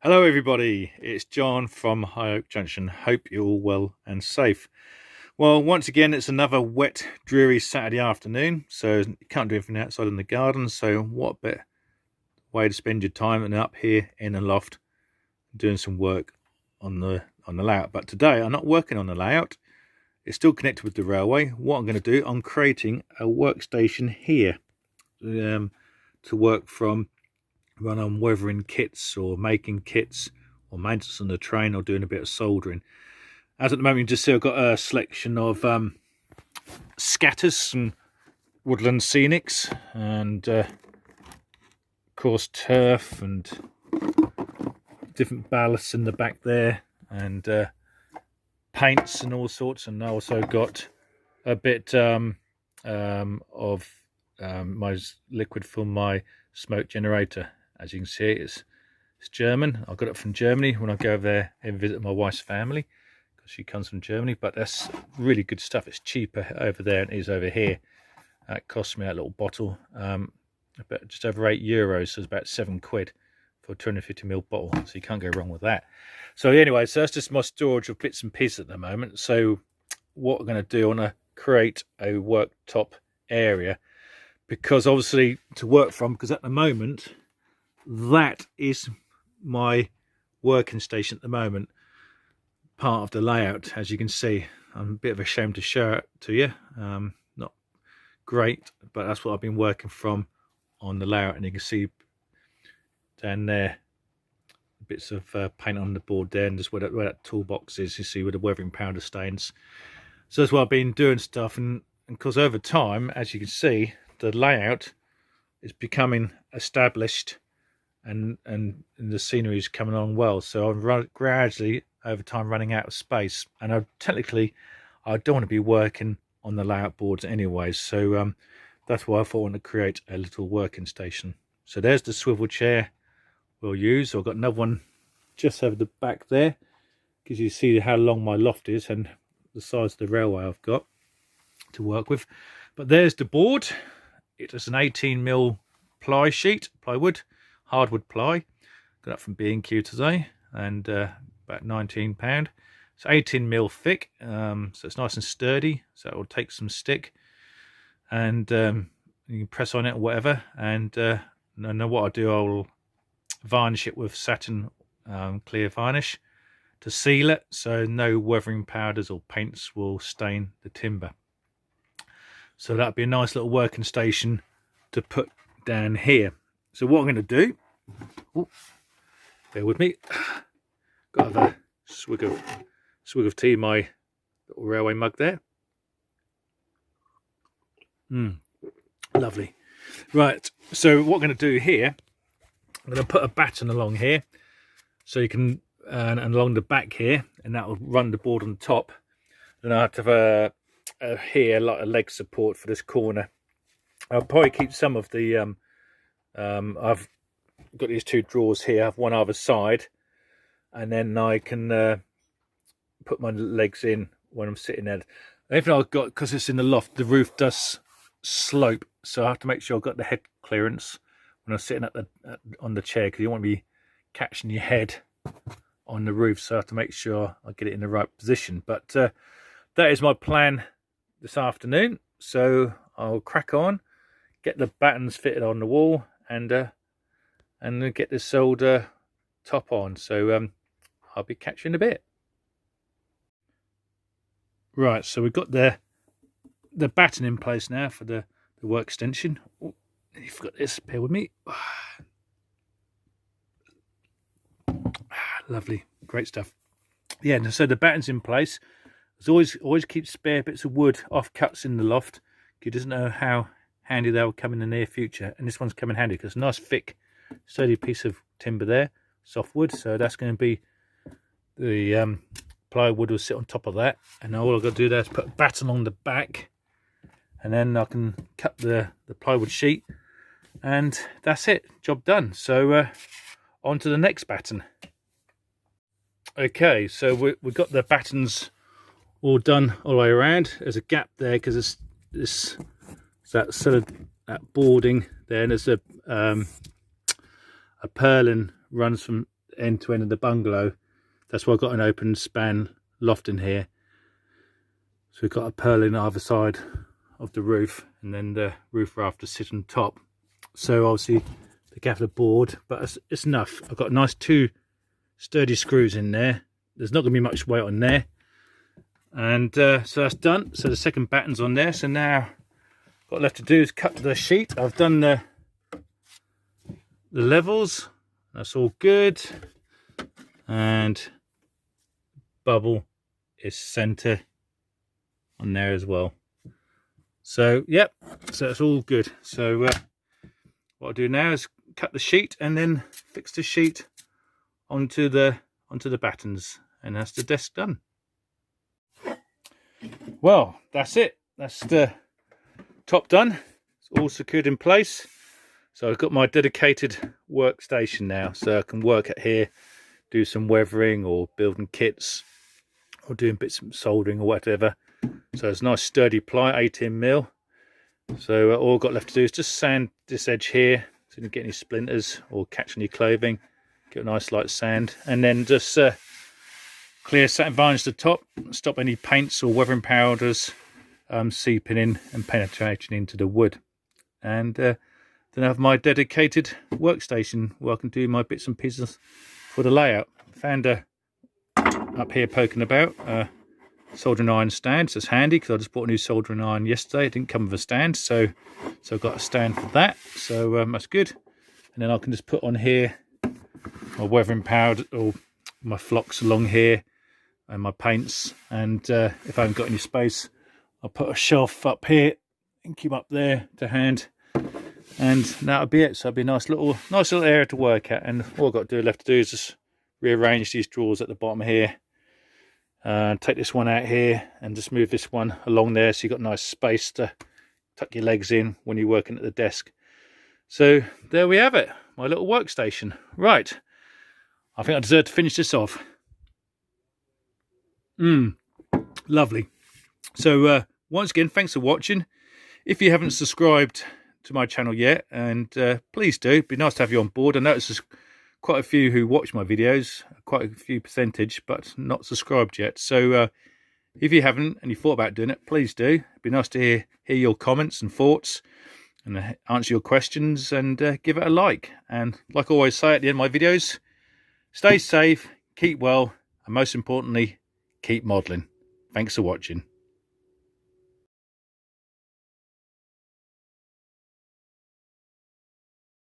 Hello everybody, it's John from High Oak Junction. Hope you're all well and safe. Well, once again, it's another wet, dreary Saturday afternoon, so you can't do anything outside in the garden, so what a better way to spend your time than up here in the loft doing some work on the layout. But today I'm not working on the layout, it's still connected with the railway. What I'm going to do, I'm creating a workstation here to work from when I'm weathering kits or making kits or maintenance on the train or doing a bit of soldering. As at the moment, you just see I've got a selection of scatters and woodland scenics and of course turf and different ballasts in the back there and paints and all sorts. And I also got a bit of my liquid for my smoke generator. As you can see, it's German. I got it from Germany when I go over there and visit my wife's family, because she comes from Germany. But that's really good stuff. It's cheaper over there than it is over here. It cost me, that little bottle, about just over €8, so it's about £7 for a 250ml bottle. So you can't go wrong with that. So anyway, so that's just my storage of bits and pieces at the moment. So what I'm going to do, I want to create a worktop area, because obviously to work from, because at the moment that is my working station at the moment, part of the layout. As you can see, I'm a bit of ashamed to show it to you, not great, but that's what I've been working from on the layout. And you can see down there bits of paint on the board there, and just where that toolbox is, you see where the weathering powder stains. So that's what I've been doing stuff, and because over time, as you can see, the layout is becoming established and the scenery is coming on well. So I'm gradually over time running out of space, and I don't want to be working on the layout boards anyway. So that's why I thought I want to create a little working station. So there's the swivel chair we'll use. I've got another one just over the back there, because you see how long my loft is and the size of the railway I've got to work with. But there's the board. It is an 18mm plywood, hardwood ply. Got that from B&Q today, and about £19. It's 18mm thick, so it's nice and sturdy. So it will take some stick, and you can press on it or whatever. And then what I'll do, I'll varnish it with satin clear varnish to seal it, so no weathering powders or paints will stain the timber. So that'd be a nice little working station to put down here. So what I'm going to do, bear with me, got to have a swig of tea in my little railway mug there. Lovely. Right, so what I'm going to do here, I'm going to put a batten along here, so you can, and along the back here, and that will run the board on top. Then I have to have here like a leg support for this corner. I'll probably keep some of the I've got these two drawers here, I have one either side, and then I can put my legs in when I'm sitting there. Everything I've got, because it's in the loft, the roof does slope, so I have to make sure I've got the head clearance when I'm sitting on the chair, because you don't want to be catching your head on the roof. So I have to make sure I get it in the right position. But that is my plan this afternoon. So I'll crack on, get the battens fitted on the wall, and get this old top on. So I'll be catching a bit. Right, so we've got the batten in place now for the work extension. Oh, you forgot this, bear with me. Lovely, great stuff. Yeah, so the batten's in place. There's always keep spare bits of wood off cuts in the loft. You doesn't know how handy they'll come in the near future, and this one's coming handy because nice thick sturdy piece of timber there, softwood. So that's going to be the plywood will sit on top of that, and all I've got to do there is put a batten on the back, and then I can cut the plywood sheet, and that's it, job done. So on to the next batten. Okay, so we've got the battens all done all the way around. There's a gap there because it's that sort of that boarding there, and there's a purlin runs from end to end of the bungalow. That's why I've got an open span loft in here. So we've got a purlin either side of the roof, and then the roof rafters sit on top. So obviously the gaffer board, but it's enough. I've got nice 2 sturdy screws in there. There's not going to be much weight on there. And so that's done. So the second batten's on there. So now what left to do is cut the sheet. I've done the levels. That's all good. And bubble is center on there as well. So yep, so it's all good. So what I'll do now is cut the sheet and then fix the sheet onto the battens, and that's the desk done. Well, that's it. That's the top done. It's all secured in place. So I've got my dedicated workstation now, so I can work at here, do some weathering or building kits or doing bits of soldering or whatever. So it's nice sturdy ply, 18mm. So all I've got left to do is just sand this edge here so you don't get any splinters or catch on your clothing. Get a nice light sand, and then just clear satin varnish the top, stop any paints or weathering powders seeping in and penetrating into the wood. And then I have my dedicated workstation where I can do my bits and pieces for the layout. Found up here poking about soldering iron stand, so it's handy because I just bought a new soldering iron yesterday. It didn't come with a stand, so I've got a stand for that, so that's good. And then I can just put on here my weathering powder or my flocks along here and my paints, and if I haven't got any space, I'll put a shelf up here and keep up there to hand, and that'll be it. So it'll be a nice little area to work at. And all I've got left to do is just rearrange these drawers at the bottom here, take this one out here and just move this one along there, so you've got nice space to tuck your legs in when you're working at the desk. So there we have it, my little workstation. Right, I think I deserve to finish this off. Lovely. So once again, thanks for watching. If you haven't subscribed to my channel yet, and please do, it'd be nice to have you on board. I notice there's quite a few who watch my videos, quite a few percentage, but not subscribed yet. So if you haven't and you thought about doing it, please do. It'd be nice to hear your comments and thoughts, and answer your questions, and give it a like. And like I always say at the end of my videos, stay safe, keep well, and most importantly, keep modelling. Thanks for watching.